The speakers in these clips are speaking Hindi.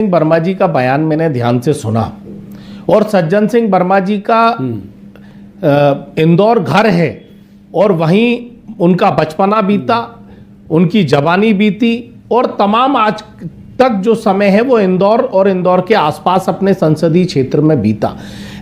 सिंह वर्मा जी का बयान मैंने ध्यान से सुना और सज्जन सिंह वर्मा जी का इंदौर घर है और वहीं उनका बचपना बीता, उनकी जवानी बीती और तमाम आज तक जो समय है वो इंदौर और इंदौर के आसपास अपने संसदीय क्षेत्र में बीता।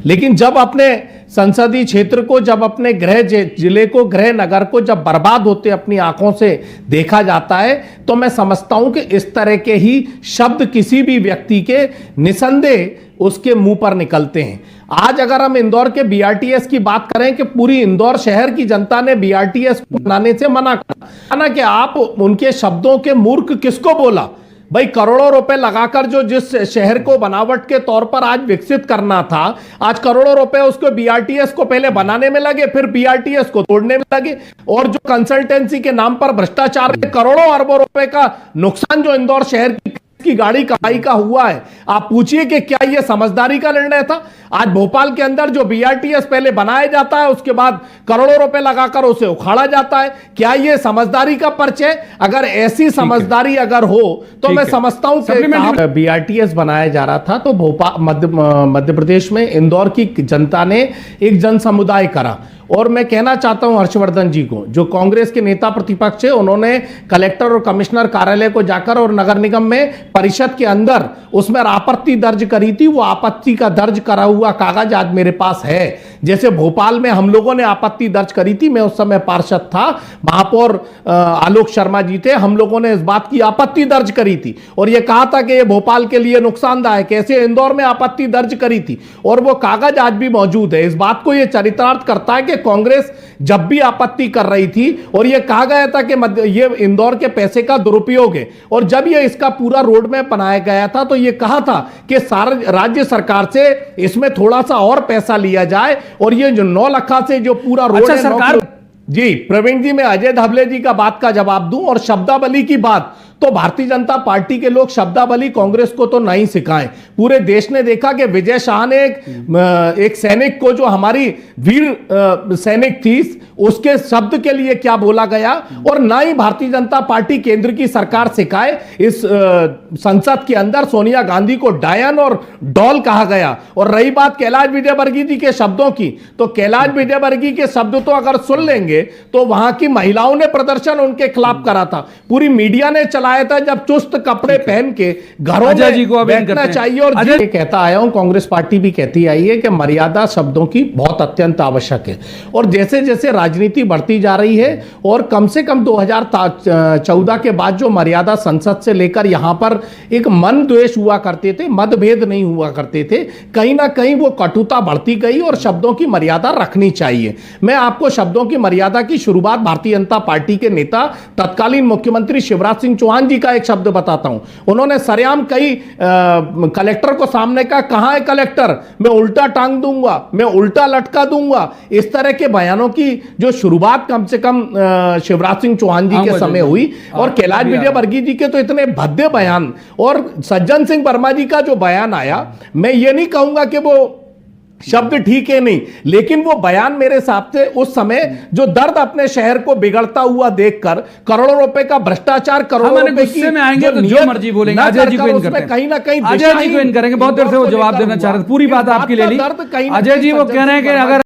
लेकिन जब अपने संसदीय क्षेत्र को, जब अपने गृह जिले को, गृह नगर को जब बर्बाद होते अपनी आंखों से देखा जाता है तो मैं समझता हूं कि इस तरह के ही शब्द किसी भी व्यक्ति के निसंदेह उसके मुंह पर निकलते हैं। आज अगर हम इंदौर के बीआरटीएस की बात करें कि पूरी इंदौर शहर की जनता ने बीआरटीएस बनाने से मना करा कि आप उनके शब्दों के मूर्ख किसको बोला। भाई करोड़ों रुपए लगाकर जो जिस शहर को बनावट के तौर पर आज विकसित करना था, आज करोड़ों रुपए उसको बीआरटीएस को पहले बनाने में लगे, फिर बीआरटीएस को तोड़ने में लगे और जो कंसल्टेंसी के नाम पर भ्रष्टाचार में करोड़ों अरबों रुपए का नुकसान जो इंदौर शहर की गाड़ी कमाई का हुआ है, आप पूछिए कि क्या यह समझदारी का निर्णय था। आज भोपाल के अंदर जो बीआरटीएस पहले बनाया जाता है उसके बाद करोड़ों रुपए लगाकर उसे उखाड़ा जाता है, क्या यह समझदारी का परिचय? अगर ऐसी समझदारी अगर हो तो मैं समझता हूं कि बीआरटीएस बनाया जा रहा था तो भोपाल मध्य प्रदेश में इंदौर की जनता ने एक जन समुदाय करा। और मैं कहना चाहता हूं हर्षवर्धन जी को, जो कांग्रेस के नेता प्रतिपक्ष है, उन्होंने कलेक्टर और कमिश्नर कार्यालय को जाकर और नगर निगम में परिषद के अंदर उसमें आपत्ति दर्ज करी थी। वो आपत्ति का दर्ज करा हुआ कागज आज मेरे पास है। जैसे भोपाल में हम लोगों ने आपत्ति दर्ज करी थी, मैं उस समय पार्षद था, महापौर आलोक शर्मा जी थे, हम लोगों ने इस बात की आपत्ति दर्ज करी थी और यह कहा था कि यह भोपाल के लिए नुकसानदायक है। ऐसे इंदौर में आपत्ति दर्ज करी थी और वो कागज आज भी मौजूद है। इस बात को यह चरितार्थ करता है कि कांग्रेस जब भी आपत्ति कर रही थी और यह कहा गया था कि यह इंदौर के पैसे का दुरुपयोग है और जब यह इसका पूरा रोड मैप बनाया गया था तो यह कहा था कि सारा राज्य सरकार से इसमें थोड़ा सा और पैसा लिया जाए और ये जो 9 लाख से जो पूरा रोड है सरकार। जी प्रवीण जी, मैं अजय धबले जी का बात का जवाब दूं और शब्दावली की बात तो भारतीय जनता पार्टी के लोग शब्दावली कांग्रेस को तो नहीं सिखाएं। पूरे देश ने देखा कि विजय शाह ने एक सैनिक को, जो हमारी वीर सैनिक थी, उसके शब्द के लिए क्या बोला गया और ना ही भारतीय जनता पार्टी केंद्र की सरकार सिखाए। इस संसद के अंदर सोनिया गांधी को डायन और डॉल कहा गया। और रही बात कैलाश विजयवर्गीय जी के शब्दों की, तो कैलाश विजयवर्गीय के शब्द तो अगर सुन लेंगे तो वहां की महिलाओं ने प्रदर्शन उनके खिलाफ करा था, पूरी मीडिया ने चलाया था, जब चुस्त कपड़े पहन के घरों में बैठना चाहिए। और ये कहता आया हूं, कांग्रेस पार्टी भी कहती आई है कि मर्यादा शब्दों की बहुत अत्यंत आवश्यक है। और जैसे जैसे राजनीति बढ़ती जा रही है और कम से कम 2014 के बाद जो मर्यादा संसद से लेकर यहां पर एक मन द्वेष हुआ करते थे, मतभेद नहीं हुआ करते थे, कहीं ना कहीं वो कटुता बढ़ती गई और शब्दों की मर्यादा रखनी चाहिए। मैं आपको शब्दों की मर्यादा की शुरुआत भारतीय जनता पार्टी के नेता तत्कालीन मुख्यमंत्री शिवराज सिंह चौहान जी का एक शब्द बताता हूं। उन्होंने सरेआम कई कलेक्टर को सामने कहा, कहां है कलेक्टर, मैं उल्टा टांग दूंगा, मैं उल्टा लटका दूंगा। इस तरह के बयानों की जो शुरुआत कम से कम शिवराज सिंह चौहान जी के समय हुई और कैलाश विजयवर्गीय जी के तो इतने भद्दे बयान और सज्जन सिंह वर्मा जी का जो बयान आया, मैं ये नहीं कहूंगा कि वो शब्द ठीक है नहीं, लेकिन वो बयान मेरे हिसाब से उस समय जो दर्द अपने शहर को बिगड़ता हुआ देखकर, करोड़ों रुपए का भ्रष्टाचार, करोड़ों रुपए की में आएंगे तो जो मर्जी बोलेंगे। अजय जी को इन करते हैं, कहीं ना कहीं अजय जी को इन करेंगे। बहुत देर से वो जवाब देना चाह रहे थे, पूरी बात आपकी ले ली। अजय जी वो कह रहे हैं कि अगर